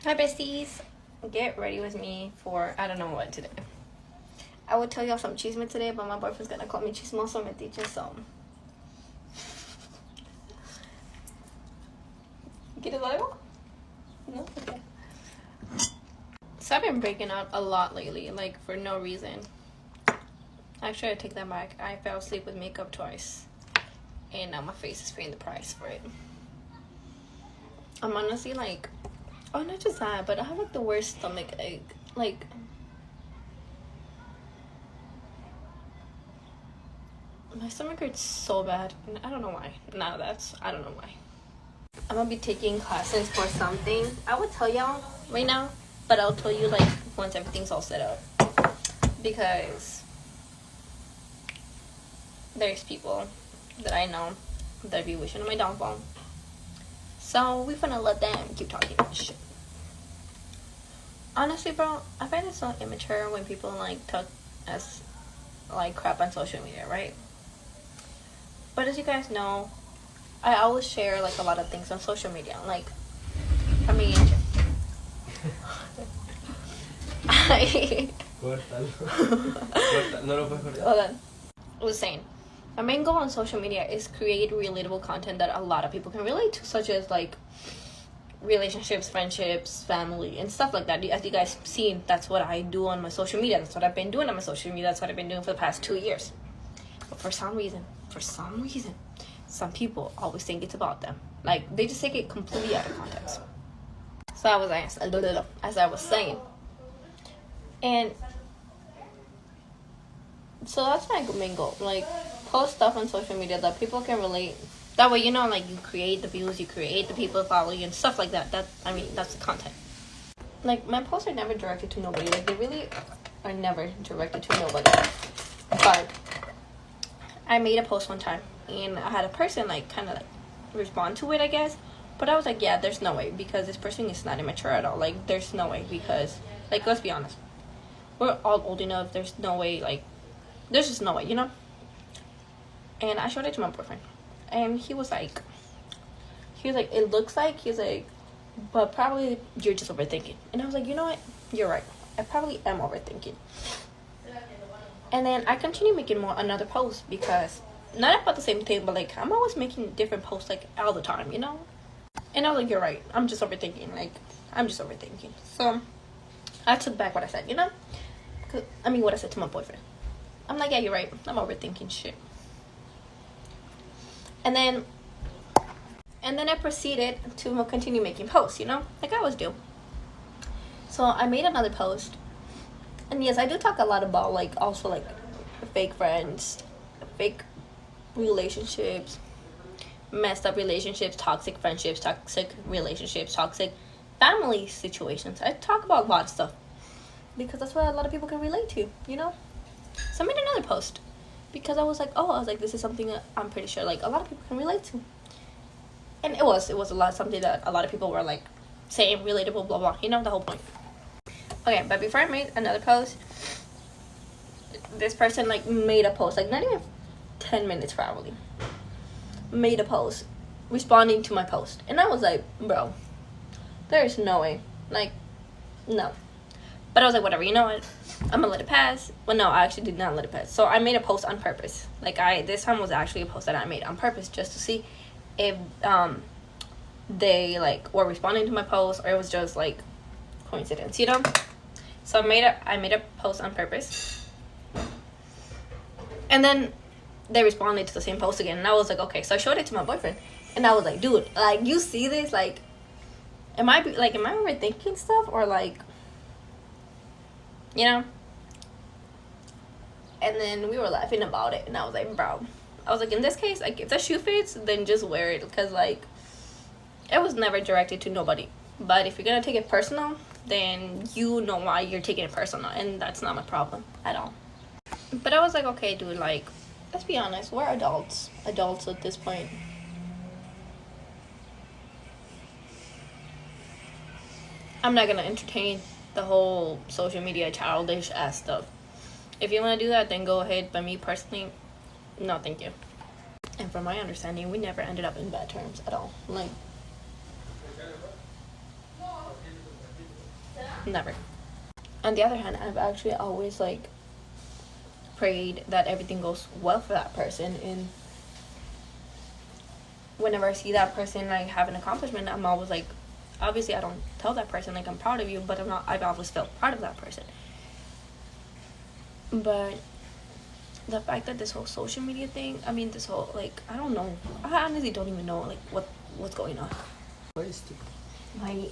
Hi besties, get ready with me for I don't know what today. I would tell y'all some chisme today, but my boyfriend's gonna call me chismoso metiche, so ¿Quieres algo? No? Okay. So I've been breaking out a lot lately, like for no reason. Actually, I take that back. I fell asleep with makeup twice, and now my face is paying the price for it. I'm honestly like, oh, not just that, but I have like the worst stomach ache. Like, my stomach hurts so bad, and I don't know why. I don't know why. I'm gonna be taking classes for something. I would tell y'all right now, but I'll tell you like once everything's all set up. Because there's people that I know that be wishing on my downfall. So we finna let them keep talking shit. Honestly, bro, I find it so immature when people like talk as like crap on social media, right? But as you guys know, I always share like a lot of things on social media. Like, I mean, Hold on. I was saying, my main goal on social media is create relatable content that a lot of people can relate to, such as like relationships, friendships, family, and stuff like that. As you guys seen, that's what I do on my social media. That's what I've been doing on my social media. That's what I've been doing for the past 2 years. But for some reason, some people always think it's about them. Like, they just take it completely out of context. So as I was saying. And so that's my main goal. Like, post stuff on social media that people can relate. That way, you know, like, you create the views, you create the people follow you and stuff like that. That's the content. Like, my posts are never directed to nobody. Like, they really are never directed to nobody. But I made a post one time, and I had a person, like, kind of, like, respond to it, I guess. But I was like, yeah, there's no way, because this person is not immature at all. Like, there's no way, because, like, let's be honest. We're all old enough. There's no way, like, there's just no way, you know? And I showed it to my boyfriend. And he was like, it looks like, he's like, but probably you're just overthinking. And I was like, you know what? You're right. I probably am overthinking. And then I continue making another post because, not about the same thing, but like, I'm always making different posts like all the time, you know? And I was like, you're right. I'm just overthinking. So I took back what I said, you know? What I said to my boyfriend. I'm like, yeah, you're right. I'm overthinking shit. And then I proceeded to continue making posts, you know? Like I always do. So I made another post. And yes, I do talk a lot about, like, also, like, fake friends, fake relationships, messed up relationships, toxic friendships, toxic relationships, toxic family situations. I talk about a lot of stuff because that's what a lot of people can relate to, you know? So I made another post because I was like, this is something that I'm pretty sure, like, a lot of people can relate to. And it was something that a lot of people were, like, saying, relatable, blah, blah, you know, the whole point. Okay, but before I made another post, this person, like, made a post, like, not even 10 minutes probably, made a post responding to my post. And I was like, bro, there's no way. Like, no. But I was like, whatever, you know what? I'm gonna let it pass. Well, no, I actually did not let it pass. So I made a post on purpose. Like, this time was actually a post that I made on purpose just to see if they, like, were responding to my post or it was just, like, coincidence, you know? So I made a post on purpose. And then they responded to the same post again. And I was like, okay. So I showed it to my boyfriend. And I was like, dude, like, you see this? Like, am I overthinking stuff? Or, like, you know? And then we were laughing about it. And I was like, bro. I was like, in this case, like, if the shoe fits, then just wear it. Because, like, it was never directed to nobody. But if you're going to take it personal, then you know why you're taking it personal. And that's not my problem at all. But I was like, okay, dude, like, let's be honest. We're adults. Adults at this point. I'm not going to entertain the whole social media childish ass stuff. If you want to do that, then go ahead. But me personally, no, thank you. And from my understanding, we never ended up in bad terms at all. Like, Never. On the other hand, I've actually always like prayed that everything goes well for that person, and whenever I see that person like have an accomplishment, I'm always like, obviously I don't tell that person like I'm proud of you, but I've always felt proud of that person. But the fact that this whole social media thing, I mean, this whole like, I don't know, I honestly don't even know like what's going on. Might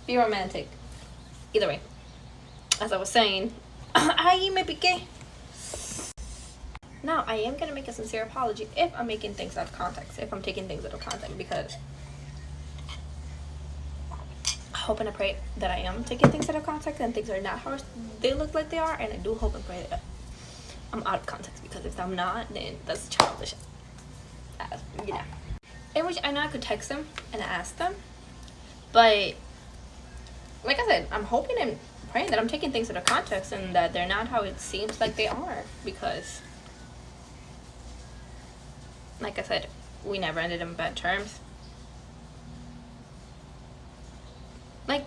be romantic. Either way, as I was saying, I may be gay. Now, I am gonna make a sincere apology if I'm making things out of context, if I'm taking things out of context, because I hope and I pray that I am taking things out of context and things are not how they look like they are, and I do hope and pray that I'm out of context, because if I'm not, then that's childish. Yeah. In which I know I could text them and ask them, but like I said, I'm hoping and praying that I'm taking things out of context and that they're not how it seems like they are, because like I said, we never ended in bad terms. Like,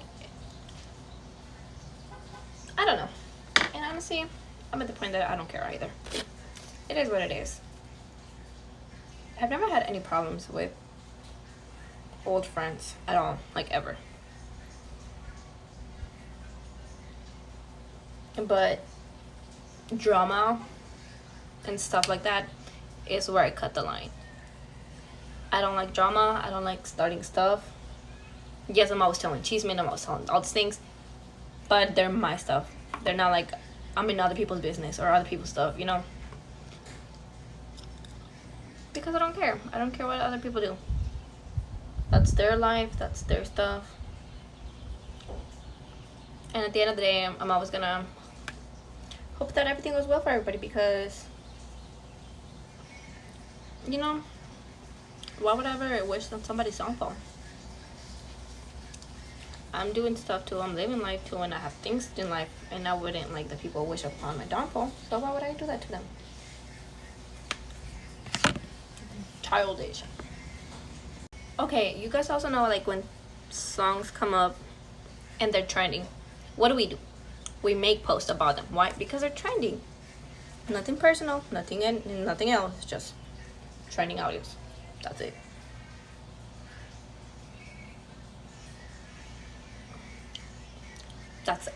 I don't know. And honestly, I'm at the point that I don't care either. It is what it is. I've never had any problems with old friends at all, like ever. But drama and stuff like that is where I cut the line. I don't like drama. I don't like starting stuff. Yes, I'm always telling Cheeseman, I'm always telling all these things, but they're my stuff. They're not like I'm in other people's business or other people's stuff, you know? Because I don't care. I don't care what other people do. That's their life. That's their stuff. And at the end of the day, I'm always gonna hope that everything goes well for everybody, because, you know, why would I ever wish on somebody's downfall? I'm doing stuff too, I'm living life too, and I have things in life, and I wouldn't like the people wish upon my downfall, so why would I do that to them? Childish. Okay, you guys also know, like, when songs come up and they're trending, what do? We make posts about them. Why? Because they're trending. Nothing personal, nothing else, just trending audios. That's it. That's it.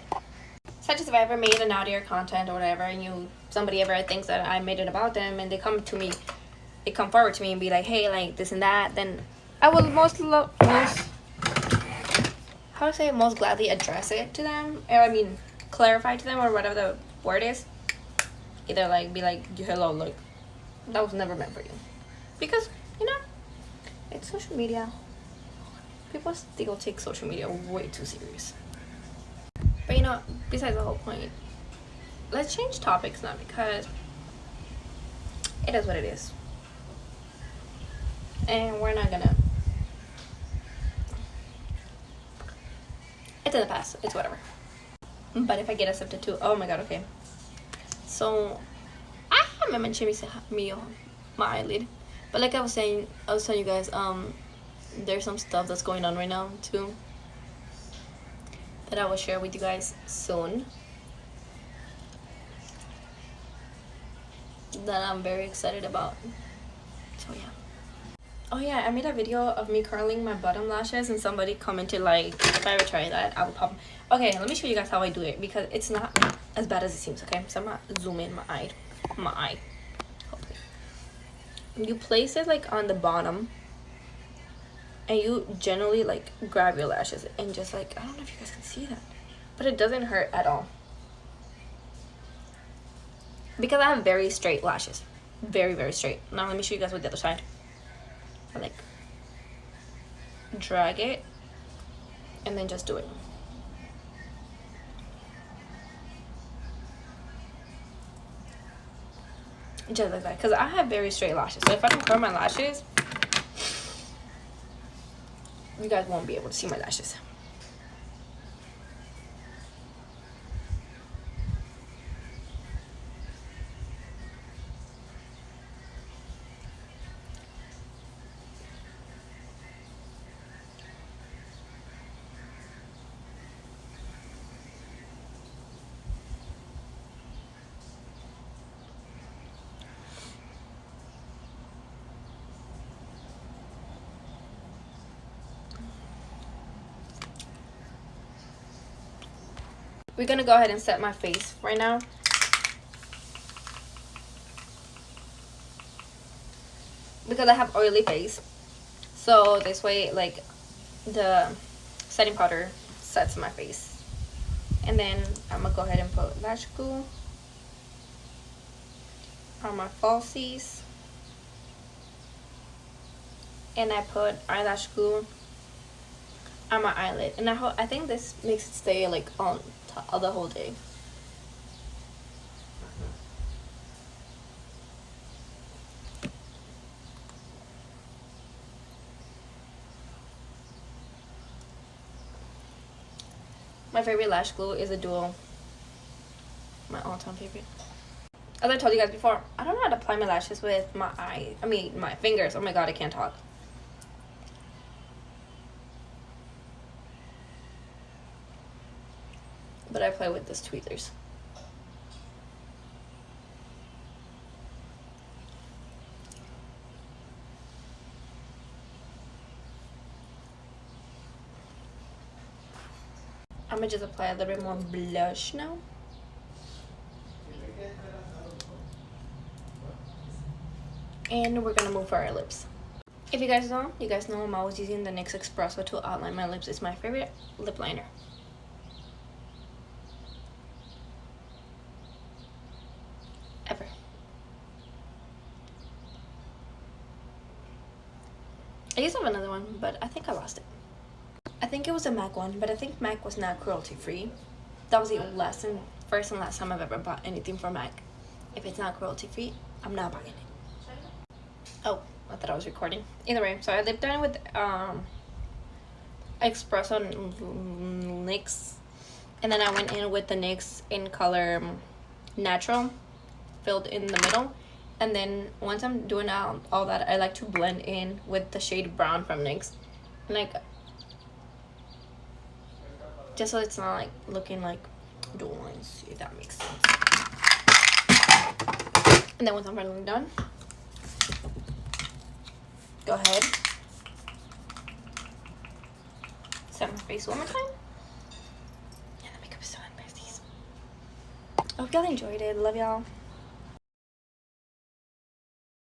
Such as if I ever made an audio content or whatever, and somebody ever thinks that I made it about them, and they come forward to me and be like, hey, like this and that, then I will most gladly address it to them, or I mean clarify to them, or whatever the word is. Either like be like, hello, look, that was never meant for you, because you know, it's social media. People still take social media way too serious. But you know, besides the whole point, let's change topics now, because it is what it is. And we're not gonna... It's in the past. It's whatever. But if I get accepted too... Oh my god, okay. So, I haven't mentioned my eyelid. But like I was telling you guys, there's some stuff that's going on right now too, that I will share with you guys soon, that I'm very excited about. So yeah. Oh yeah, I made a video of me curling my bottom lashes, and somebody commented like, if I ever try that, I will pop. Okay, let me show you guys how I do it, because it's not as bad as it seems. Okay, so I'm gonna zoom in my eye. Hopefully. You place it like on the bottom, and you generally like grab your lashes and just like, I don't know if you guys can see that, but it doesn't hurt at all, because I have very straight lashes, very, very straight. Now let me show you guys with the other side. I like drag it and then just do it. Just like that, because I have very straight lashes, so if I don't curl my lashes, you guys won't be able to see my lashes. we're gonna go ahead and set my face right now. Because I have oily face. So this way, like, the setting powder sets my face. And then I'm gonna go ahead and put lash glue on my falsies. And I put eyelash glue on my eyelid. And I think this makes it stay like on top the whole day. My favorite lash glue is a Duo. My all-time favorite. As I told you guys before, I don't know how to apply my lashes with my my fingers. Oh my god, I can't talk. But I play with these tweezers. I'm gonna just apply a little bit more blush now. And we're gonna move for our lips. If you guys know I'm always using the NYX Espresso to outline my lips. It's my favorite lip liner. Ever. I used to have another one, but I think I lost it. I think it was a MAC one, but I think MAC was not cruelty free. That was the first and last time I've ever bought anything from MAC. If it's not cruelty free, I'm not buying it. Oh, I thought I was recording. Either way, so I lip lined with Espresso NYX, and then I went in with the NYX in color Natural, filled in the middle. And then once I'm doing all that, I like to blend in with the shade Brown from NYX, like, just so it's not like looking like dual lines, if that makes sense. And then once I'm finally done, go ahead, set my face one more time, and the makeup is done, besties. I hope y'all enjoyed it. Love y'all.